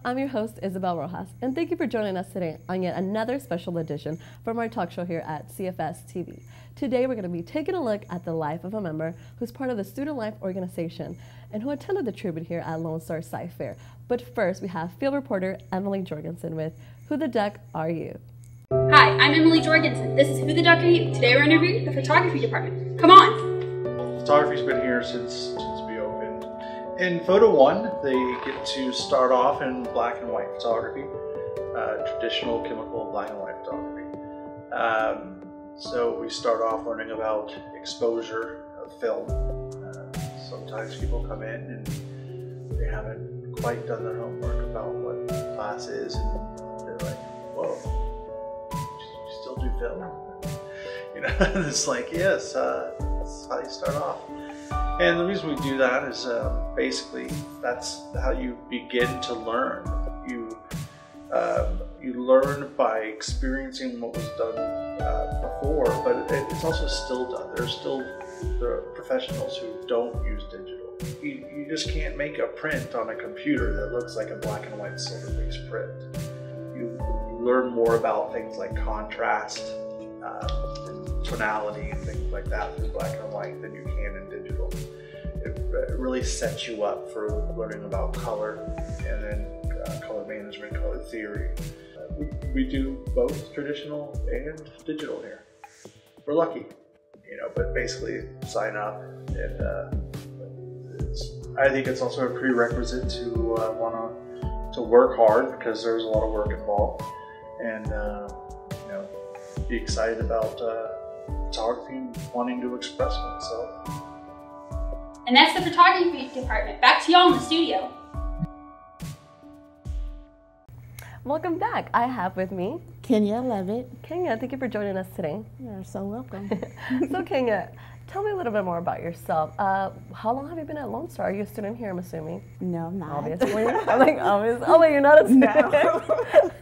I'm your host, Isabel Rojas, and thank you for joining us today on yet another special edition from our talk show here at CFS-TV. Today, we're going to be taking a look at the life of a member who's part of the Student Life organization and who attended the tribute here at Lone Star Sci Fair. But first, we have field reporter Emily Jorgensen with Who the Duck Are You? Hi, I'm Emily Jorgensen. This is Who the Duck Are You? Today we're interviewing the photography department. Come on! Photography's been here since we opened. In photo one, they get to start off in black and white photography, traditional chemical black and white photography. So we start off learning about exposure of film. Sometimes people come in and they haven't quite done their homework about what class is, and they're like, whoa, you still do film? You know, it's like, yes, that's how you start off. And the reason we do that is basically that's how you begin to learn. You learn by experiencing what was done before, but it's also still done. There are professionals who don't use digital. You just can't make a print on a computer that looks like a black and white silver-based print. You learn more about things like contrast, and tonality, and things like that through black and white than you can in digital. It really sets you up for learning about color, and then color management, color theory. We do both traditional and digital here. We're lucky, you know, but basically sign up, and I think it's also a prerequisite to want to work hard, because there's a lot of work involved, and you know, be excited about photography and wanting to express oneself. And that's the photography department. Back to y'all in the studio. Welcome back. I have with me Kenya Levitt. Kenya, thank you for joining us today. You're so welcome. So Kenya, tell me a little bit more about yourself. How long have you been at Lone Star? Are you a student here, I'm assuming? No, I'm not. Obviously. I'm like, obvious. Oh wait, you're not a student? No.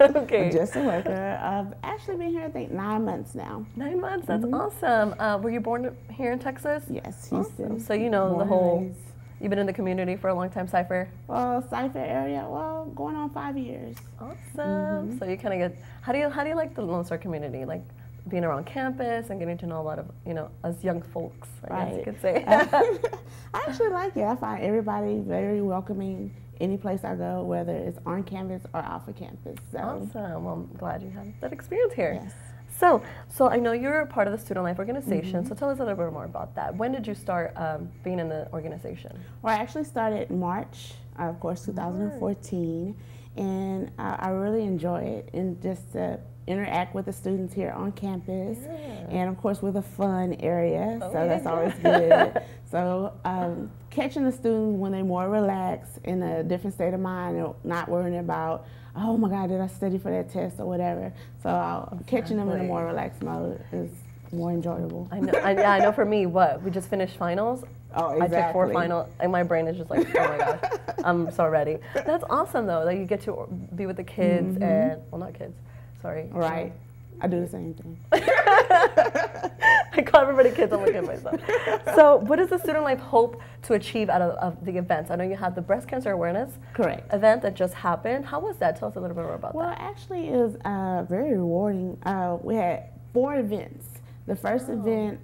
Okay. I'm just a worker. I've actually been here, I think, 9 months now. 9 months, that's awesome. Were you born here in Texas? Yes, Awesome. Houston. So you know the Born whole, and raised. you've been in the community for a long time, Cypher? Well, Cypher area, well, going on 5 years. Awesome. So you kind of get, how do you like the Lone Star community? Like being around campus and getting to know a lot of, you know, us young folks, I guess you could say. I actually like it. I find everybody very welcoming any place I go, whether it's on campus or off of campus. So. Awesome. Well, I'm glad you had that experience here. Yes. So I know you're a part of the Student Life organization, so tell us a little bit more about that. When did you start being in the organization? Well, I actually started in March, of course, 2014, and I really enjoy it, and just to interact with the students here on campus, and of course with a fun area, so that's always good. So catching the students when they're more relaxed, in a different state of mind, and not worrying about, oh my God, did I study for that test or whatever. So catching them in a more relaxed mode is more enjoyable. I know. I know. For me, we just finished finals. Oh, exactly. I took 4 finals, and my brain is just like, oh my gosh, I'm so ready. That's awesome though, that you get to be with the kids and, well, not kids, sorry. Right. I do the same thing. I call everybody kids, I'm looking at myself. So what does the Student Life hope to achieve out of the events? I know you had the breast cancer awareness event that just happened. How was that? Tell us a little bit more about that. Well, actually it was very rewarding. We had 4 events. The first event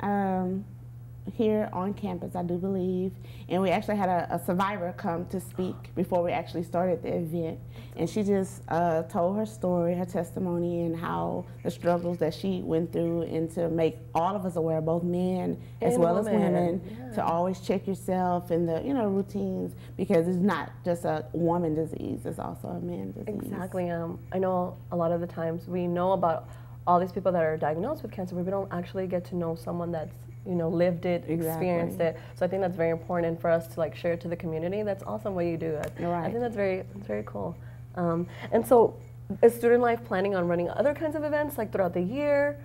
here on campus, I do believe, and we actually had a survivor come to speak before we actually started the event, and she just told her story, her testimony, and how the struggles that she went through, and to make all of us aware, both men as well as women, to always check yourself and the routines, because it's not just a woman disease, it's also a man disease. Exactly. I know a lot of the times we know about all these people that are diagnosed with cancer, but we don't actually get to know someone that's lived it, experienced it. So I think that's very important for us to like share it to the community. That's awesome what you do. I think that's very cool. And so is Student Life planning on running other kinds of events like throughout the year?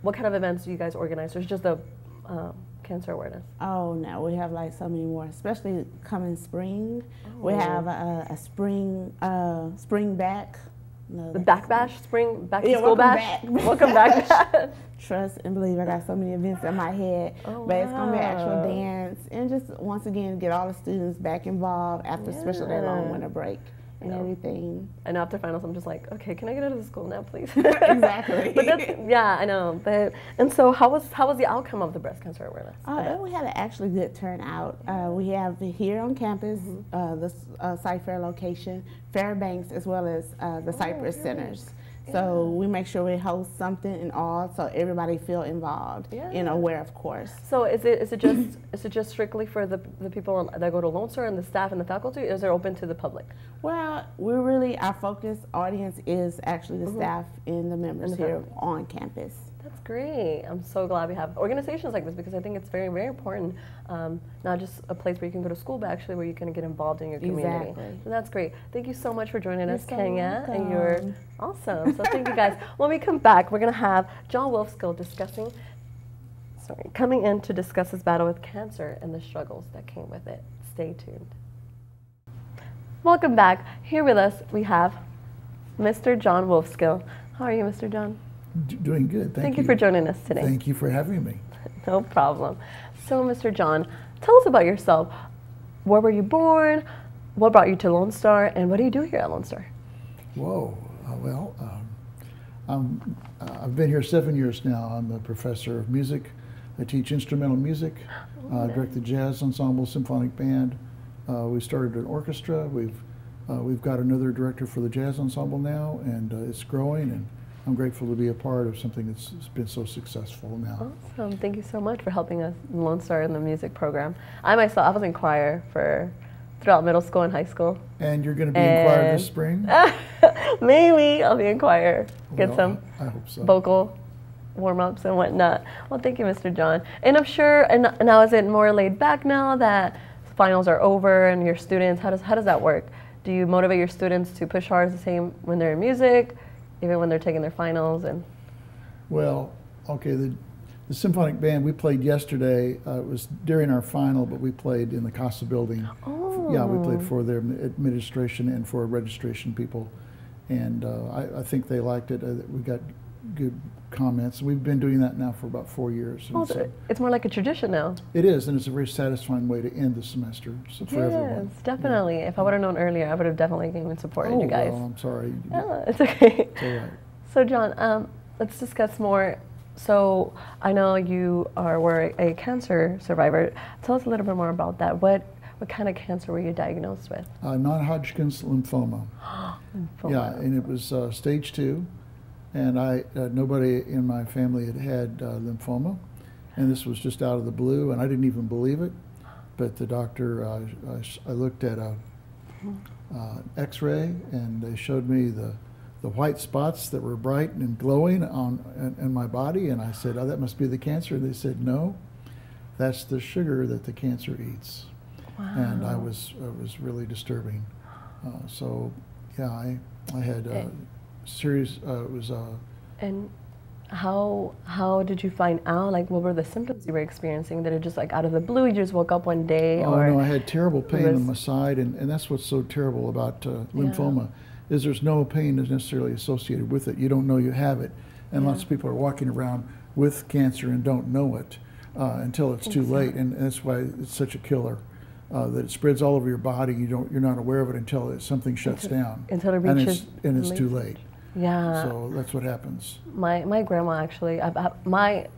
What kind of events do you guys organize? There's just the cancer awareness. Oh no, we have like so many more, especially coming spring. We have a spring back. The back bash, back to school bash. Welcome back. Trust and believe, I got so many events in my head, but it's gonna be actual dance, and just once again get all the students back involved after especially that long winter break. and everything. And after finals, I'm just like, okay, can I get out of the school now, please? Exactly. But that's, yeah, I know. But and so, how was the outcome of the breast cancer awareness? We had an actually good turnout. We have here on campus the site fair location, Fairbanks, as well as the Cypress Centers. So we make sure we host something and all, so everybody feel involved and aware, of course. So is it just strictly for the people that go to Lone Star and the staff and the faculty, or is it open to the public? Well, our focus audience is actually the staff and the members here on campus. That's great. I'm so glad we have organizations like this, because I think it's very, very important. Not just a place where you can go to school, but actually where you can get involved in your community. Exactly. So that's great. Thank you so much for joining us, so Kenya. welcome. And you're awesome. So thank you guys. When we come back, we're going to have John Wolfe coming in to discuss his battle with cancer and the struggles that came with it. Stay tuned. Welcome back. Here with us, we have Mr. John Wolfe. How are you, Mr. John? Doing good. Thank you for joining us today. Thank you for having me. No problem. So, Mr. John, tell us about yourself. Where were you born? What brought you to Lone Star? And what do you do here at Lone Star? Whoa. I've been here 7 years now. I'm a professor of music. I teach instrumental music, direct the jazz ensemble, symphonic band. We started an orchestra. We've got another director for the jazz ensemble now, and it's growing. And I'm grateful to be a part of something that's been so successful now. Awesome. Thank you so much for helping us in Lone Star in the music program. I myself, I was in choir throughout middle school and high school. And you're going to be in choir this spring? Maybe I'll be in choir. Get Well, some I hope so. vocal warm-ups and whatnot. Well, thank you, Mr. John. And I'm sure, and now is it more laid back now that finals are over and your students, how does that work? Do you motivate your students to push hard the same when they're in music, even when they're taking their finals? And well, okay, the symphonic band, we played yesterday. It was during our final, but we played in the Casa building. Oh. Yeah, we played for their administration and for registration people. And I think they liked it. We got good comments. We've been doing that now for about 4 years. Oh, so it's more like a tradition now. It is, and it's a very satisfying way to end the semester for everyone. Yes, definitely. Yeah. If I would have known earlier, I would have definitely came and supported you guys. Well, I'm sorry. It's okay. It's all right. So, John, let's discuss more. So, I know you were a cancer survivor. Tell us a little bit more about that. What kind of cancer were you diagnosed with? Non-Hodgkin's lymphoma. Lymphoma. Yeah, and it was stage 2. And nobody in my family had lymphoma, and this was just out of the blue, and I didn't even believe it. But the doctor, I looked at a X-ray, and they showed me the white spots that were bright and glowing in my body, and I said, "Oh, that must be the cancer." They said, "No, that's the sugar that the cancer eats." Wow. And it was really disturbing. So, yeah, I had. Serious. It was. And how did you find out? Like, what were the symptoms you were experiencing? Did it just like out of the blue? You just woke up one day? Oh no, I had terrible pain on my side, and that's what's so terrible about lymphoma, is there's no pain that's necessarily associated with it. You don't know you have it, and lots of people are walking around with cancer and don't know it until it's too late, and that's why it's such a killer. That it spreads all over your body. You're not aware of it until something shuts down. Until it reaches. And it's too late. Yeah. So that's what happens. My grandma actually, my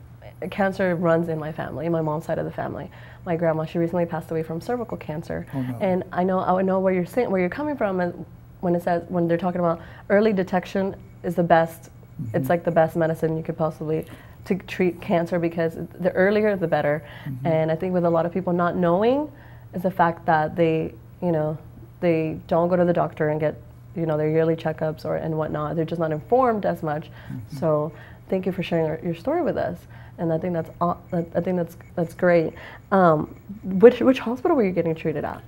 cancer runs in my family, my mom's side of the family. My grandma, she recently passed away from cervical cancer. Oh, no. And I know where you're coming from, and when they're talking about early detection is the best. Mm-hmm. It's like the best medicine you could possibly to treat cancer, because the earlier the better. Mm-hmm. And I think with a lot of people not knowing is the fact that they don't go to the doctor and get their yearly checkups and whatnot. They're just not informed as much. Mm-hmm. So thank you for sharing your story with us. And I think that's great. Which hospital were you getting treated at?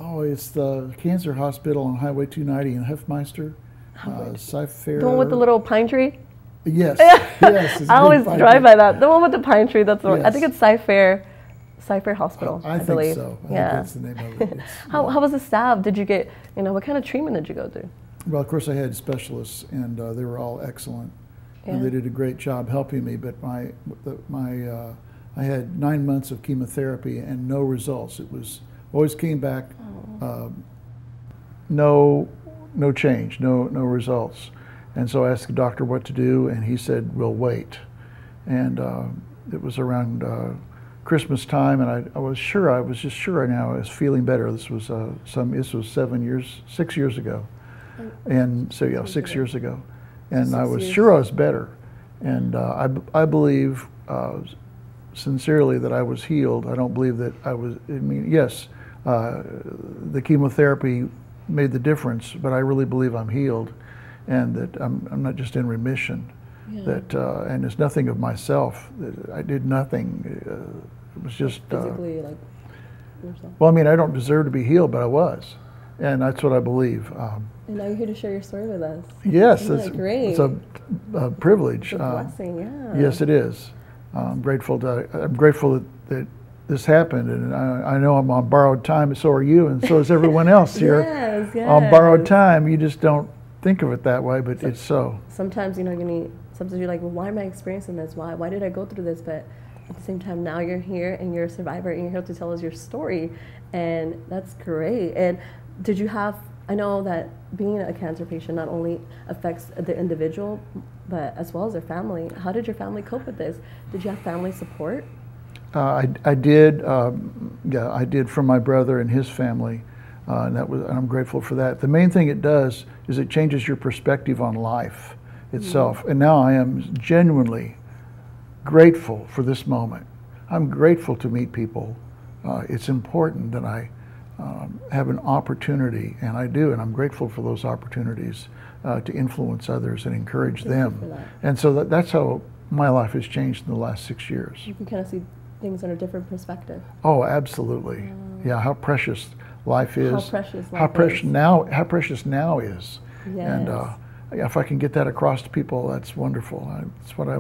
Oh, it's the cancer hospital on Highway 290 in Heffmeister. Cyfair. The one with the little pine tree? Yes. Yes. I always drive by that. The one with the pine tree. That's the one. I think it's Cyfair Hospital, I believe. So. I think that's the name of it. How was the staff? Did you get, what kind of treatment did you go through? Well, of course I had specialists, and they were all excellent. Yeah. And they did a great job helping me, but I had 9 months of chemotherapy and no results. It was always came back no change, no results. And so I asked the doctor what to do, and he said, we'll wait. And it was around Christmas time, and I was just sure now I was feeling better. This was 6 years ago. And so, yeah, 6 years ago. And I was sure I was better. And I believe sincerely that I was healed. I don't believe that I was, I mean, yes, the chemotherapy made the difference, but I really believe I'm healed and that I'm not just in remission. Yeah. That and it's nothing of myself. I did nothing. It was just physically like yourself. Well, I mean, I don't deserve to be healed, but I was, and that's what I believe. And now you're here to share your story with us. Yes, it's great. It's a privilege. It's a blessing. Yeah. Yes, it is. I'm grateful that this happened, and I know I'm on borrowed time, and so are you, and so is everyone else here. Yes. On borrowed time. You just don't think of it that way, but it's so. Sometimes, you know, sometimes you're like, well, why am I experiencing this? Why did I go through this? But at the same time, now you're here and you're a survivor and you're here to tell us your story, and that's great. And did you have, I know that being a cancer patient not only affects the individual, but as well as their family. How did your family cope with this? Did you have family support? I did. Yeah, I did from my brother and his family. And I'm grateful for that. The main thing it does is it changes your perspective on life itself. Mm-hmm. And now I am genuinely grateful for this moment. I'm grateful to meet people. It's important that I have an opportunity, and I do, and I'm grateful for those opportunities to influence others and encourage them. And so that's how my life has changed in the last 6 years. You can kind of see things in a different perspective. Oh, absolutely. Yeah, how precious life is. How precious now is. Yes. And if I can get that across to people, that's wonderful. That's what I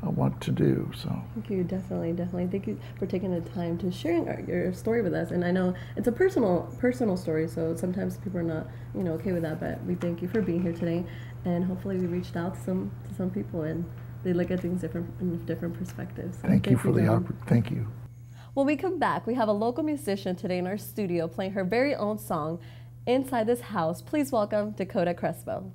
want to do. So thank you, definitely. Thank you for taking the time to sharing your story with us. And I know it's a personal story, so sometimes people are not, okay with that. But we thank you for being here today, and hopefully we reached out to some people and they look at things in different perspectives. So thank you for the opportunity. Thank you. When we come back, we have a local musician today in our studio playing her very own song inside this house. Please welcome Dakota Crespo.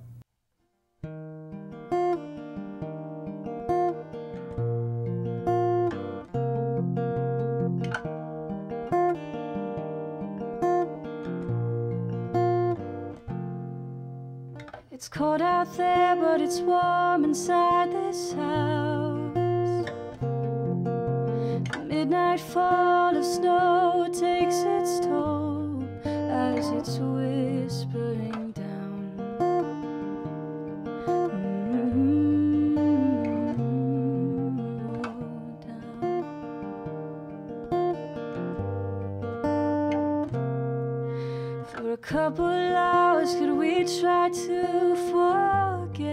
It's cold out there, but it's warm inside this house. The midnight fall of snow takes its toll as it's whispering down. Down. For a couple hours, could we try to forget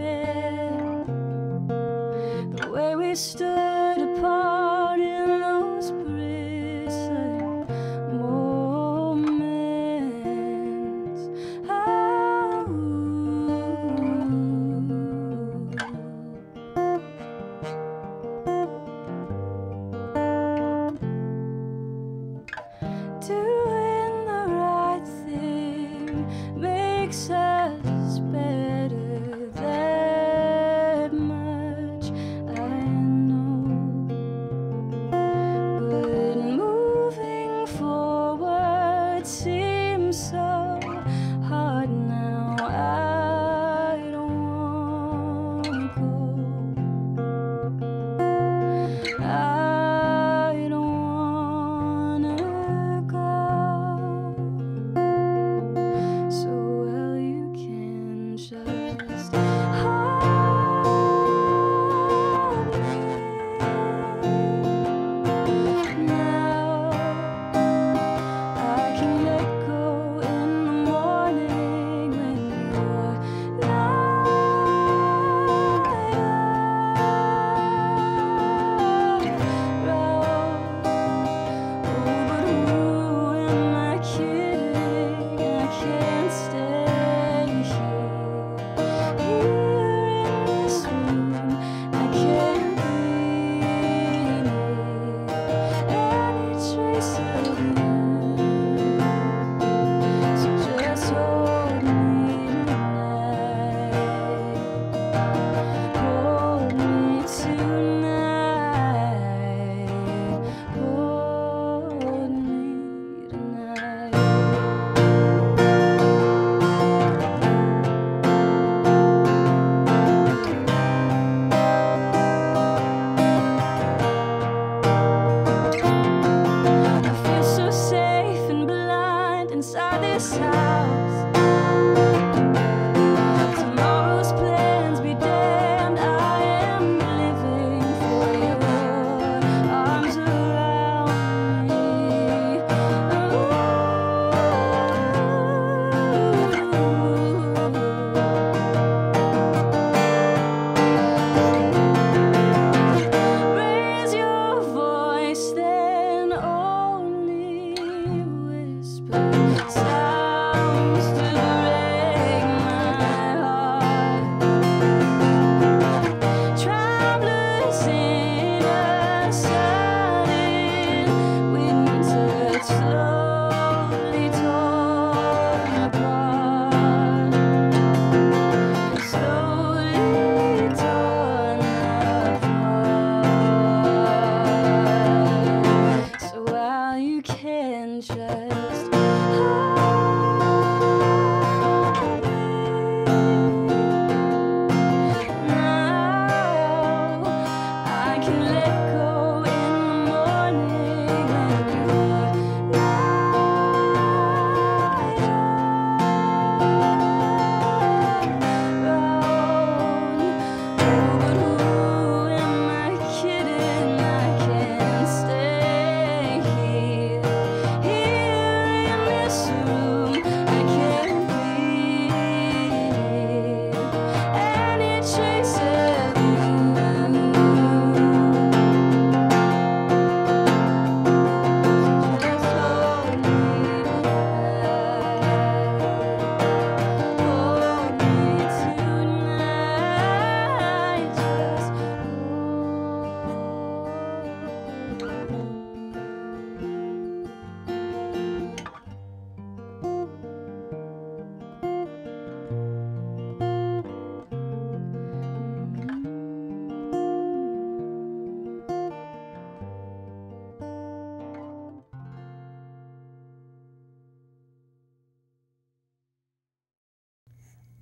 the way we stood apart in those bristling moments? Oh. Doing the right thing makes us better, that much I know.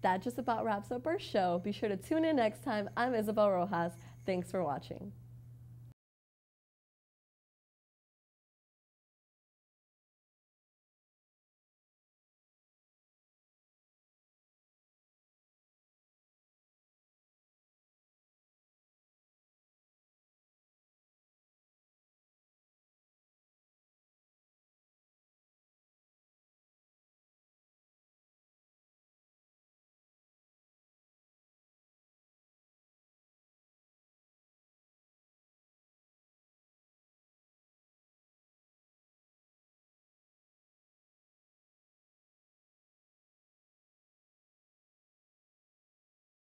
that just about wraps up our show. Be sure to tune in next time. I'm Isabel Rojas. Thanks for watching.